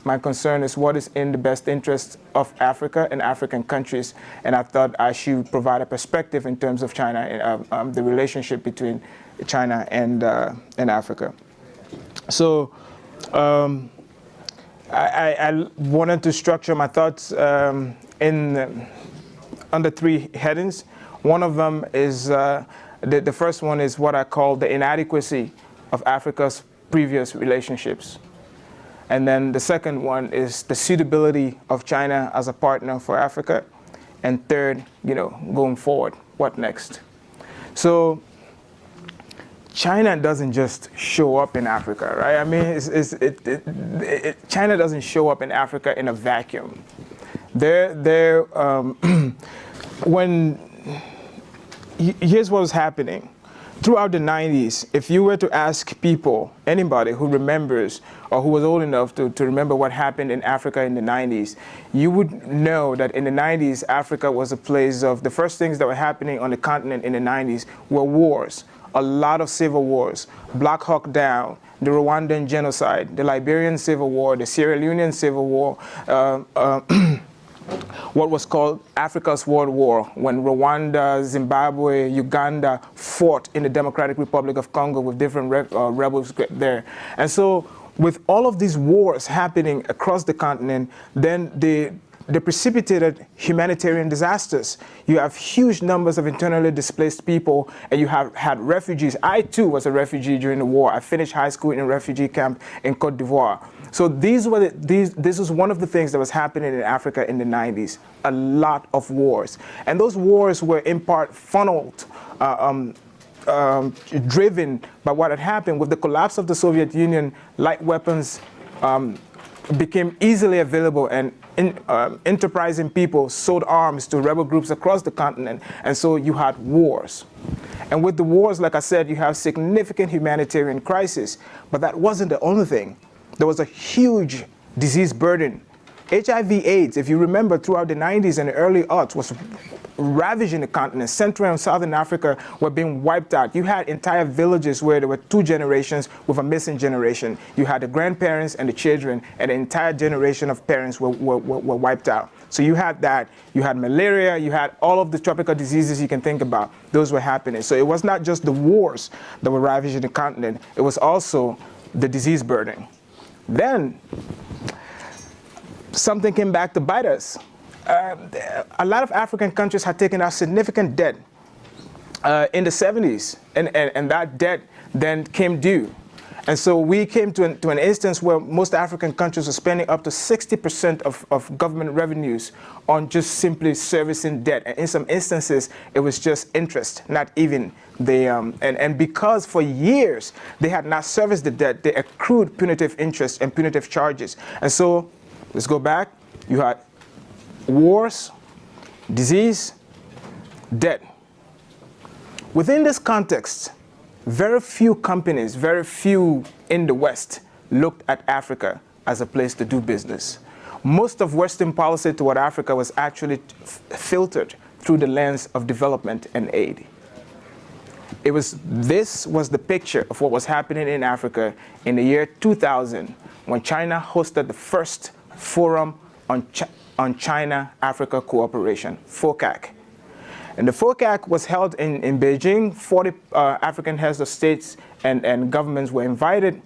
My concern is what is in the best interest of Africa and African countries. And I thought I should provide a perspective in terms of China, the relationship between China and Africa. So I wanted to structure my thoughts under three headings. One of them is, the first one is what I call the inadequacy of Africa's previous relationships. And then the second one is the suitability of China as a partner for Africa. And third, going forward, what next? So China doesn't just show up in Africa, right? I mean, China doesn't show up in Africa in a vacuum. Here's what was happening. Throughout the 90s, if you were to ask people, anybody who remembers or who was old enough to remember what happened in Africa in the 90s, you would know that in the 90s, Africa was a place of, the first things that were happening on the continent in the 90s were wars, a lot of civil wars, Black Hawk Down, the Rwandan genocide, the Liberian Civil War, the Sierra Leonean Civil War, what was called Africa's World War, when Rwanda, Zimbabwe, Uganda fought in the Democratic Republic of Congo with different rebels there. And so with all of these wars happening across the continent, then they precipitated humanitarian disasters. You have huge numbers of internally displaced people, and you have had refugees. I too was a refugee during the war. I finished high school in a refugee camp in Cote d'Ivoire. So this was one of the things that was happening in Africa in the 90s, a lot of wars. And those wars were in part funneled, driven by what had happened with the collapse of the Soviet Union. Light weapons became easily available, and enterprising people sold arms to rebel groups across the continent, and so you had wars. And with the wars, like I said, you have significant humanitarian crisis, but that wasn't the only thing. There was a huge disease burden. HIV/AIDS, if you remember, throughout the 90s and the early aughts, was ravaging the continent. Central and Southern Africa were being wiped out. You had entire villages where there were two generations with a missing generation. You had the grandparents and the children, and the entire generation of parents were wiped out. So you had that. You had malaria. You had all of the tropical diseases you can think about. Those were happening. So it was not just the wars that were ravaging the continent. It was also the disease burden. Then something came back to bite us. A lot of African countries had taken out significant debt in the 70s, and that debt then came due. And so we came to an instance where most African countries were spending up to 60% of government revenues on just simply servicing debt. And in some instances, it was just interest, not even the, and because for years they had not serviced the debt, they accrued punitive interest and punitive charges. And so, let's go back, you had wars, disease, debt. Within this context, very few companies, very few in the West, looked at Africa as a place to do business. Most of Western policy toward Africa was actually filtered through the lens of development and aid. This was the picture of what was happening in Africa in the year 2000, when China hosted the first Forum on China-Africa Cooperation, FOCAC. And the FOCAC was held in Beijing. 40 African heads of states and governments were invited.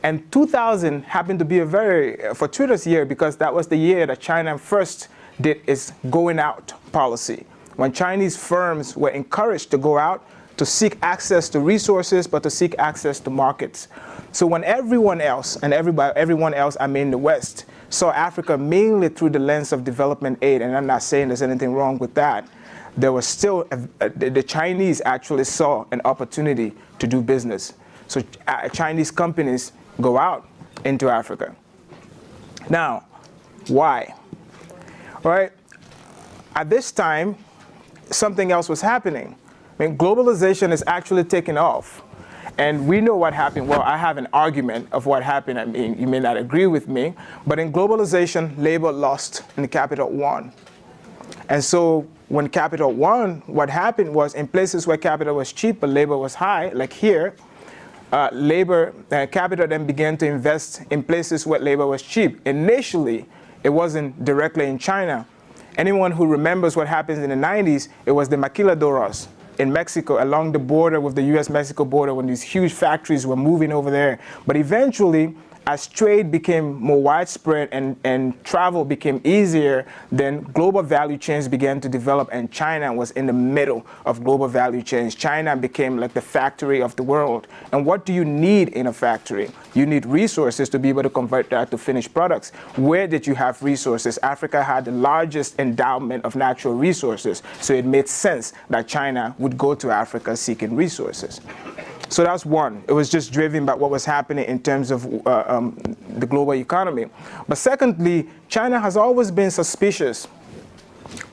And 2000 happened to be a very fortuitous year, because that was the year that China first did its going out policy, when Chinese firms were encouraged to go out to seek access to resources, but to seek access to markets. So when everyone else, and everyone else, I mean the West, saw Africa mainly through the lens of development aid, and I'm not saying there's anything wrong with that, there was still, the Chinese actually saw an opportunity to do business. So Chinese companies go out into Africa. Now, why? All right, at this time, something else was happening. I mean, globalization is actually taking off. And we know what happened. Well, I have an argument of what happened. I mean, you may not agree with me, but in globalization, labor lost and capital won. And so when capital won, what happened was, in places where capital was cheap but labor was high, like here, capital then began to invest in places where labor was cheap. Initially, it wasn't directly in China. Anyone who remembers what happened in the 90s, it was the maquiladoras in Mexico, along the border with the US-Mexico border, when these huge factories were moving over there. But eventually, as trade became more widespread and travel became easier, then global value chains began to develop, and China was in the middle of global value chains. China became like the factory of the world. And what do you need in a factory? You need resources to be able to convert that to finished products. Where did you have resources? Africa had the largest endowment of natural resources, so it made sense that China would go to Africa seeking resources. So that's one. It was just driven by what was happening in terms of the global economy. But secondly, China has always been suspicious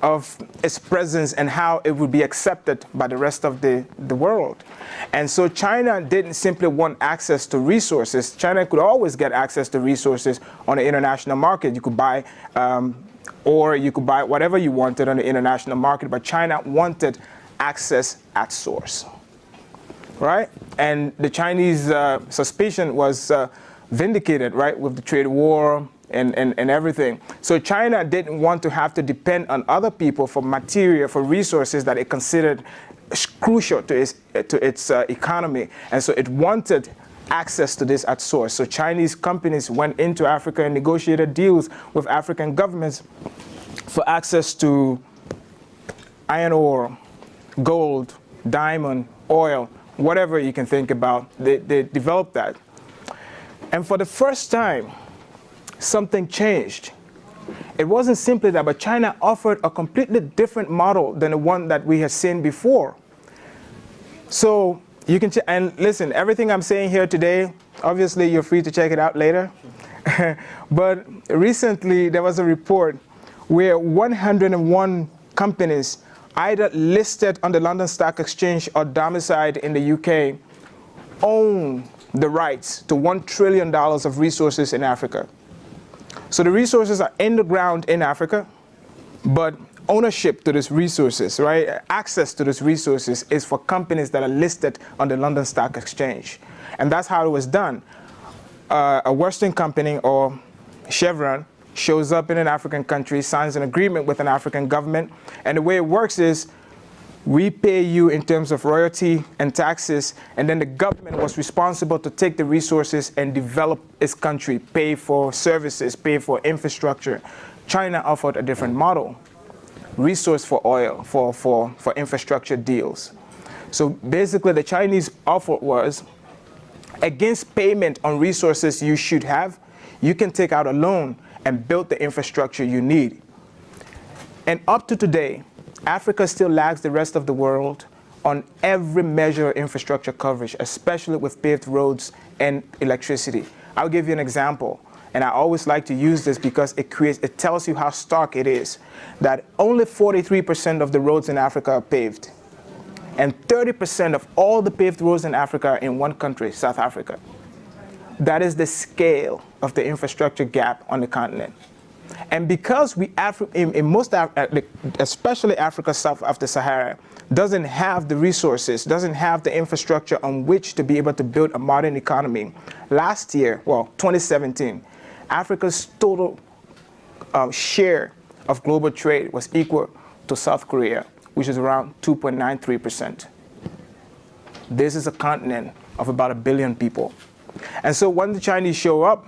of its presence and how it would be accepted by the rest of the world. And so China didn't simply want access to resources. China could always get access to resources on the international market. You could buy or you could buy whatever you wanted on the international market, but China wanted access at source. Right? And the Chinese suspicion was vindicated, right, with the trade war and everything. So China didn't want to have to depend on other people for material, for resources that it considered crucial to its economy. And so it wanted access to this at source. So Chinese companies went into Africa and negotiated deals with African governments for access to iron ore, gold, diamond, oil, whatever you can think about. They developed that. And for the first time, something changed. It wasn't simply that, but China offered a completely different model than the one that we had seen before. So you can, and listen, everything I'm saying here today, obviously you're free to check it out later. But recently there was a report where 101 companies either listed on the London Stock Exchange or domiciled in the UK, own the rights to $1 trillion of resources in Africa. So the resources are in the ground in Africa, but ownership to these resources, right, access to these resources is for companies that are listed on the London Stock Exchange. And that's how it was done. A Western company, or Chevron, shows up in an African country, signs an agreement with an African government, and the way it works is we pay you in terms of royalty and taxes, and then the government was responsible to take the resources and develop its country, pay for services, pay for infrastructure. China offered a different model, resource for oil, for infrastructure deals. So basically the Chinese offer was, against payment on resources you should have, you can take out a loan and build the infrastructure you need. And up to today, Africa still lags the rest of the world on every measure of infrastructure coverage, especially with paved roads and electricity. I'll give you an example, and I always like to use this because it tells you how stark it is, that only 43% of the roads in Africa are paved, and 30% of all the paved roads in Africa are in one country, South Africa. That is the scale of the infrastructure gap on the continent. And because especially Africa south of the Sahara, doesn't have the resources, doesn't have the infrastructure on which to be able to build a modern economy, last year, well, 2017, Africa's total share of global trade was equal to South Korea, which is around 2.93%. This is a continent of about 1 billion people. And so when the Chinese show up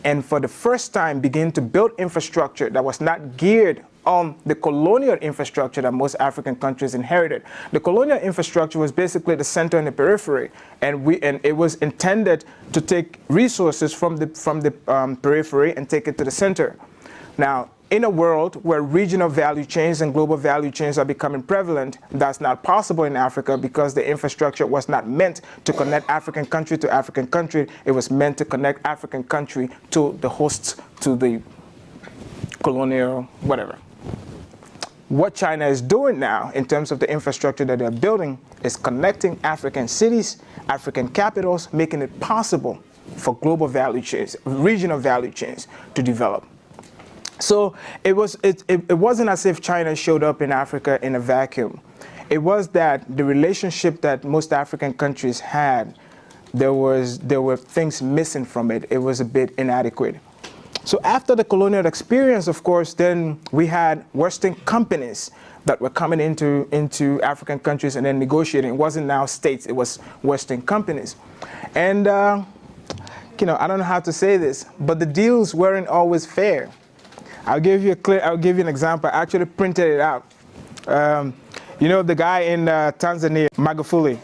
and for the first time begin to build infrastructure that was not geared on the colonial infrastructure that most African countries inherited. The colonial infrastructure was basically the center and the periphery, and it was intended to take resources from the periphery and take it to the center. Now, in a world where regional value chains and global value chains are becoming prevalent, that's not possible in Africa because the infrastructure was not meant to connect African country to African country. It was meant to connect African country to the hosts, to the colonial, whatever. What China is doing now in terms of the infrastructure that they're building is connecting African cities, African capitals, making it possible for global value chains, regional value chains to develop. So it wasn't as if China showed up in Africa in a vacuum. It was that the relationship that most African countries had there were things missing from it. It was a bit inadequate. So after the colonial experience, of course, then we had Western companies that were coming into African countries and then negotiating. It wasn't now states, it was Western companies. And, you know, I don't know how to say this, but the deals weren't always fair. I'll give you an example. I actually printed it out. You know, the guy in Tanzania, Magufuli,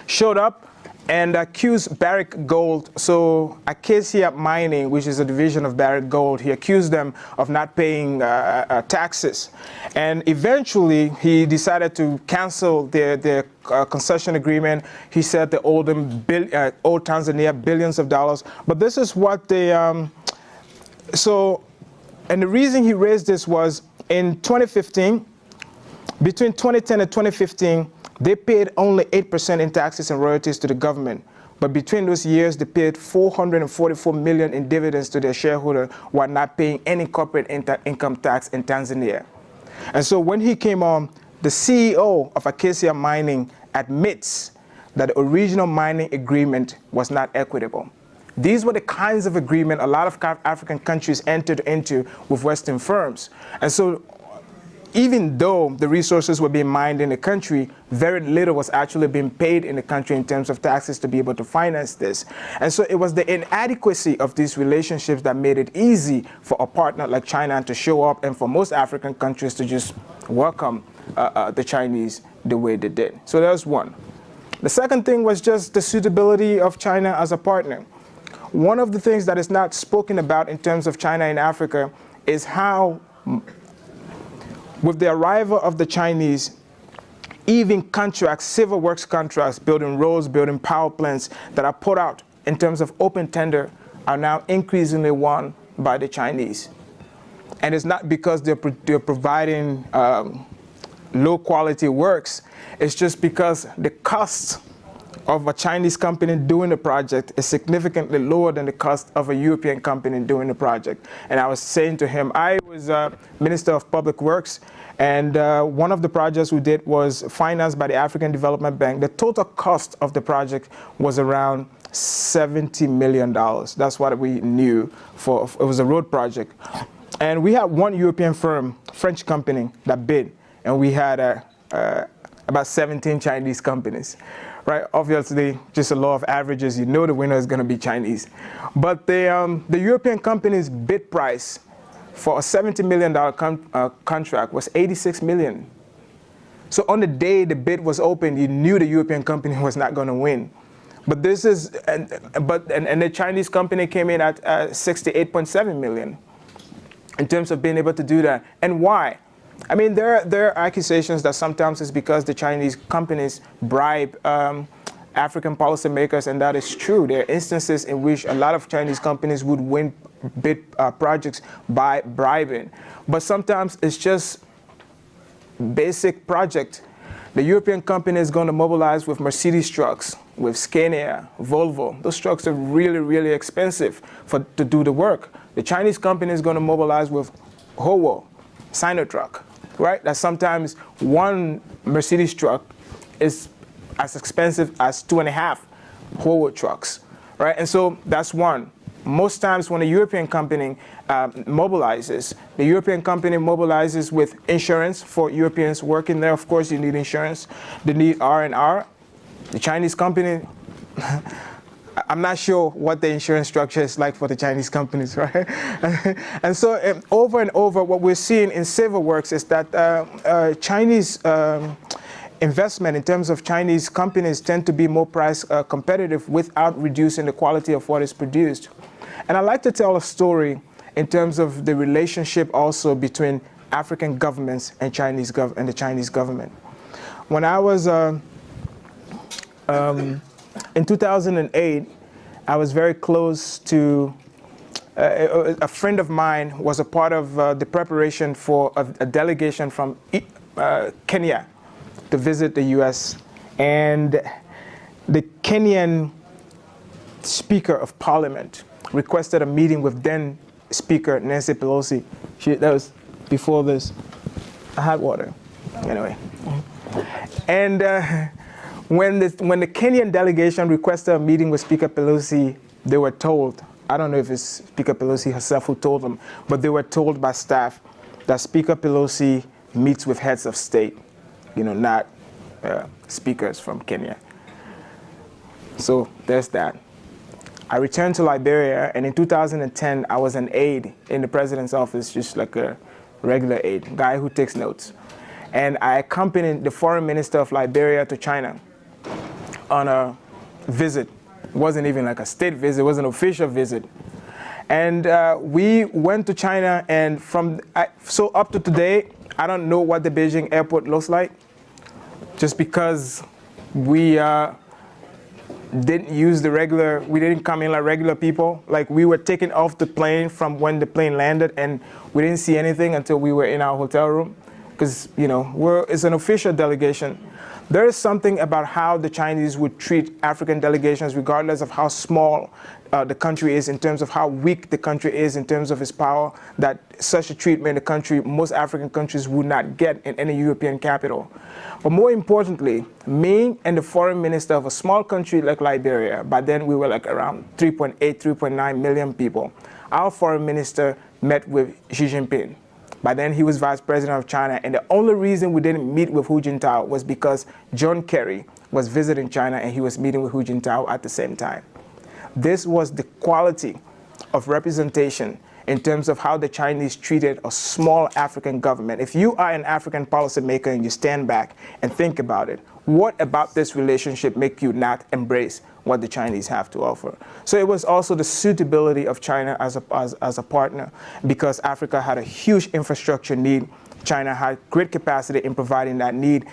showed up and accused Barrick Gold, so Acacia Mining, which is a division of Barrick Gold, he accused them of not paying taxes. And eventually, he decided to cancel their concession agreement. He said they owed them owed Tanzania billions of dollars. But this is what they, and the reason he raised this was in 2015, between 2010 and 2015, they paid only 8% in taxes and royalties to the government. But between those years, they paid 444 million in dividends to their shareholder while not paying any corporate income tax in Tanzania. And so when he came on, the CEO of Acacia Mining admits that the original mining agreement was not equitable. These were the kinds of agreement a lot of African countries entered into with Western firms. And so even though the resources were being mined in the country, very little was actually being paid in the country in terms of taxes to be able to finance this. And so it was the inadequacy of these relationships that made it easy for a partner like China to show up and for most African countries to just welcome the Chinese the way they did. So that was one. The second thing was just the suitability of China as a partner. One of the things that is not spoken about in terms of China in Africa is how, with the arrival of the Chinese, even contracts, civil works contracts, building roads, building power plants that are put out in terms of open tender are now increasingly won by the Chinese. And it's not because they're providing low quality works, it's just because the cost of a Chinese company doing the project is significantly lower than the cost of a European company doing the project. And I was saying to him, I was Minister of Public Works, and one of the projects we did was financed by the African Development Bank. The total cost of the project was around $70 million. That's what we knew for, it was a road project. And we had one European firm, French company, that bid, and we had about 17 Chinese companies. Right, obviously, just a law of averages, you know the winner is going to be Chinese. But the European company's bid price for a $70 million contract was $86 million. So on the day the bid was opened, you knew the European company was not going to win. But this is, and the Chinese company came in at 68.7 million in terms of being able to do that. And why? I mean, there are accusations that sometimes it's because the Chinese companies bribe African policymakers, and that is true. There are instances in which a lot of Chinese companies would win bid projects by bribing. But sometimes it's just basic project. The European company is going to mobilize with Mercedes trucks, with Scania, Volvo. Those trucks are really, really expensive to do the work. The Chinese company is going to mobilize with Howo, Sinotruck, right? That sometimes one Mercedes truck is as expensive as 2.5 Howo trucks, right? And so that's one. Most times when a European company mobilizes, the European company mobilizes with insurance for Europeans working there. Of course, you need insurance. They need R&R. The Chinese company, I'm not sure what the insurance structure is like for the Chinese companies, right? And so over and over, what we're seeing in civil works is that Chinese investment in terms of Chinese companies tend to be more price competitive without reducing the quality of what is produced. And I like to tell a story in terms of the relationship also between African governments and the Chinese government. When I was in 2008, I was very close to a friend of mine was a part of the preparation for a delegation from Kenya to visit the U.S. And the Kenyan Speaker of Parliament requested a meeting with then Speaker Nancy Pelosi. That was before this. I had water, anyway. And when the Kenyan delegation requested a meeting with Speaker Pelosi, they were told, I don't know if it's Speaker Pelosi herself who told them, but they were told by staff that Speaker Pelosi meets with heads of state, not speakers from Kenya. So there's that. I returned to Liberia, and in 2010, I was an aide in the president's office, just like a regular aide, guy who takes notes. And I accompanied the foreign minister of Liberia to China on a visit. It wasn't even like a state visit, it was an official visit. And we went to China, and so up to today, I don't know what the Beijing airport looks like, just because we didn't use we didn't come in like regular people. Like, we were taken off the plane from when the plane landed, and we didn't see anything until we were in our hotel room, because, it's an official delegation. There is something about how the Chinese would treat African delegations, regardless of how small the country is, in terms of how weak the country is, in terms of its power, that such a treatment most African countries would not get in any European capital. But more importantly, me and the foreign minister of a small country like Liberia, by then we were like around 3.8, 3.9 million people, our foreign minister met with Xi Jinping. By then, he was vice president of China, and the only reason we didn't meet with Hu Jintao was because John Kerry was visiting China, and he was meeting with Hu Jintao at the same time. This was the quality of representation in terms of how the Chinese treated a small African government. If you are an African policymaker and you stand back and think about it, what about this relationship make you not embrace what the Chinese have to offer? So it was also the suitability of China as a partner, because Africa had a huge infrastructure need. China had great capacity in providing that need.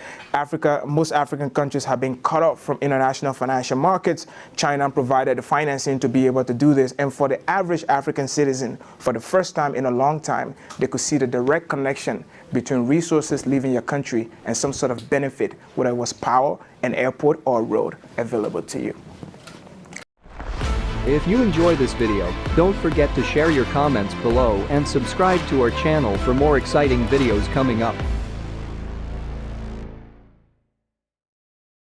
Most African countries have been cut off from international financial markets. China provided the financing to be able to do this. And for the average African citizen, for the first time in a long time, they could see the direct connection between resources leaving your country and some sort of benefit, whether it was power, an airport, or a road available to you. If you enjoy this video, don't forget to share your comments below and subscribe to our channel for more exciting videos coming up.